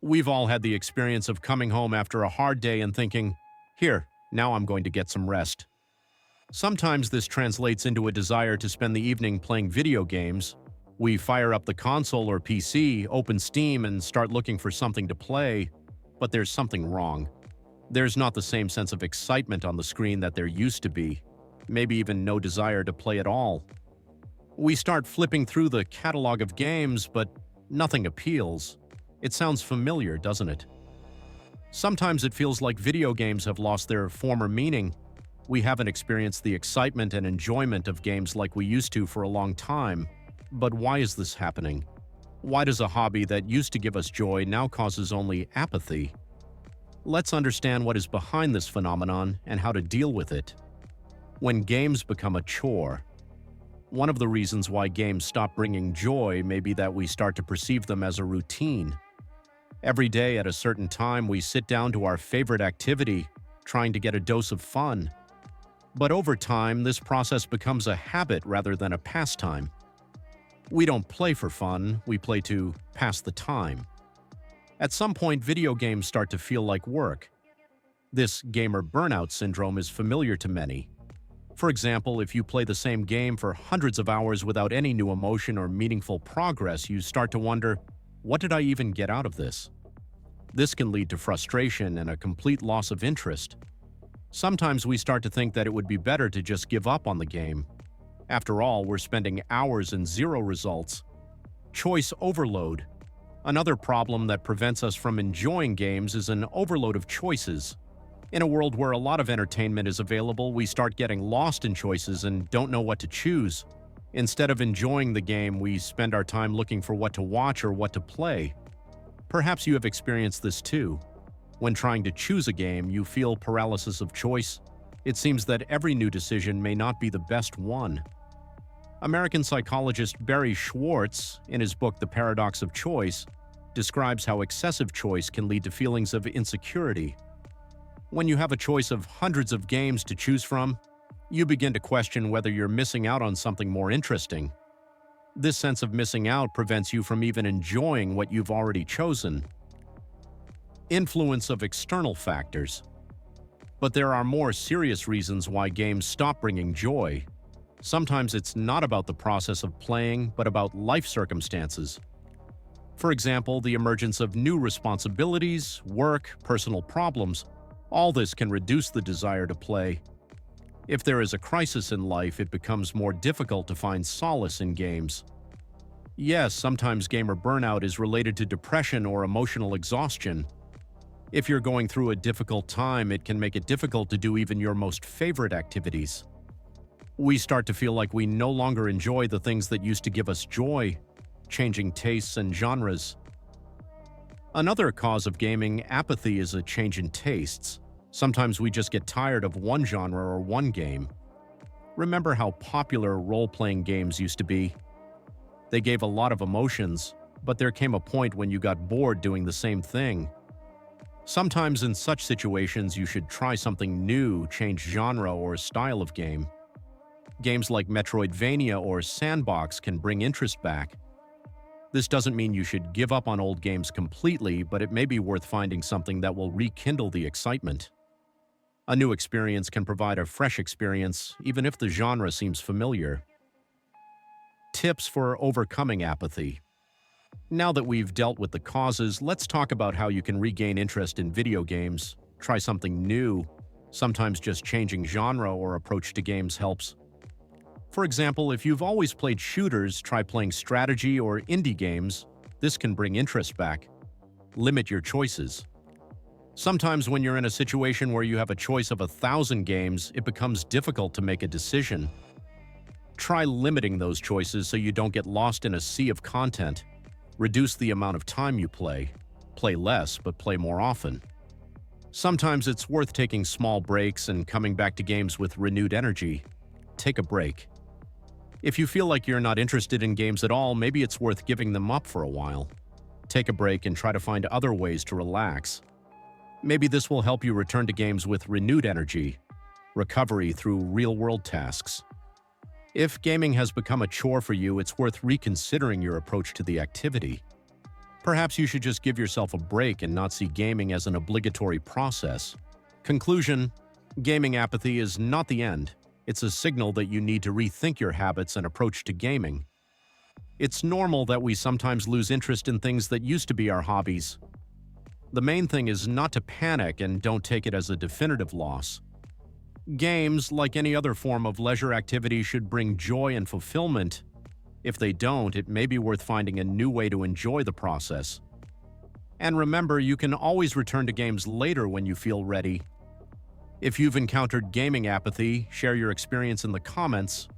We've all had the experience of coming home after a hard day and thinking, here, now I'm going to get some rest. Sometimes this translates into a desire to spend the evening playing video games. We fire up the console or PC, open Steam, and start looking for something to play, but there's something wrong. There's not the same sense of excitement on the screen that there used to be, maybe even no desire to play at all. We start flipping through the catalog of games, but nothing appeals. It sounds familiar, doesn't it? Sometimes it feels like video games have lost their former meaning. We haven't experienced the excitement and enjoyment of games like we used to for a long time. But why is this happening? Why does a hobby that used to give us joy now causes only apathy? Let's understand what is behind this phenomenon and how to deal with it. When games become a chore. One of the reasons why games stop bringing joy may be that we start to perceive them as a routine. Every day at a certain time, we sit down to our favorite activity, trying to get a dose of fun. But over time, this process becomes a habit rather than a pastime. We don't play for fun, we play to pass the time. At some point, video games start to feel like work. This gamer burnout syndrome is familiar to many. For example, if you play the same game for hundreds of hours without any new emotion or meaningful progress, you start to wonder, what did I even get out of this? This can lead to frustration and a complete loss of interest. Sometimes we start to think that it would be better to just give up on the game. After all, we're spending hours and zero results. Choice overload. Another problem that prevents us from enjoying games is an overload of choices. In a world where a lot of entertainment is available, we start getting lost in choices and don't know what to choose. Instead of enjoying the game, we spend our time looking for what to watch or what to play. Perhaps you have experienced this too. When trying to choose a game, you feel paralysis of choice. It seems that every new decision may not be the best one. American psychologist Barry Schwartz, in his book The Paradox of Choice, describes how excessive choice can lead to feelings of insecurity. When you have a choice of hundreds of games to choose from, you begin to question whether you're missing out on something more interesting. This sense of missing out prevents you from even enjoying what you've already chosen. Influence of external factors. But there are more serious reasons why games stop bringing joy. Sometimes it's not about the process of playing, but about life circumstances. For example, the emergence of new responsibilities, work, personal problems. All this can reduce the desire to play. If there is a crisis in life, it becomes more difficult to find solace in games. Yes, sometimes gamer burnout is related to depression or emotional exhaustion. If you're going through a difficult time, it can make it difficult to do even your most favorite activities. We start to feel like we no longer enjoy the things that used to give us joy, changing tastes and genres. Another cause of gaming apathy is a change in tastes. Sometimes we just get tired of one genre or one game. Remember how popular role-playing games used to be? They gave a lot of emotions, but there came a point when you got bored doing the same thing. Sometimes in such situations, you should try something new, change genre or style of game. Games like Metroidvania or Sandbox can bring interest back. This doesn't mean you should give up on old games completely, but it may be worth finding something that will rekindle the excitement. A new experience can provide a fresh experience, even if the genre seems familiar. Tips for overcoming apathy. Now that we've dealt with the causes, let's talk about how you can regain interest in video games. Try something new. Sometimes just changing genre or approach to games helps. For example, if you've always played shooters, try playing strategy or indie games. This can bring interest back. Limit your choices. Sometimes when you're in a situation where you have a choice of 1,000 games, it becomes difficult to make a decision. Try limiting those choices so you don't get lost in a sea of content. Reduce the amount of time you play. Play less, but play more often. Sometimes it's worth taking small breaks and coming back to games with renewed energy. Take a break. If you feel like you're not interested in games at all, maybe it's worth giving them up for a while. Take a break and try to find other ways to relax. Maybe this will help you return to games with renewed energy. Recovery through real-world tasks. If gaming has become a chore for you, it's worth reconsidering your approach to the activity. Perhaps you should just give yourself a break and not see gaming as an obligatory process. Conclusion: gaming apathy is not the end. It's a signal that you need to rethink your habits and approach to gaming. It's normal that we sometimes lose interest in things that used to be our hobbies. The main thing is not to panic and don't take it as a definitive loss. Games, like any other form of leisure activity, should bring joy and fulfillment. If they don't, it may be worth finding a new way to enjoy the process. And remember, you can always return to games later when you feel ready. If you've encountered gaming apathy, share your experience in the comments.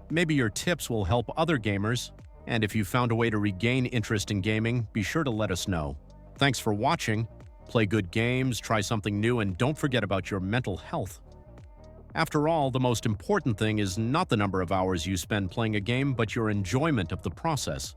Maybe your tips will help other gamers. And if you found a way to regain interest in gaming, be sure to let us know. Thanks for watching. Play good games, try something new, and don't forget about your mental health. After all, the most important thing is not the number of hours you spend playing a game, but your enjoyment of the process.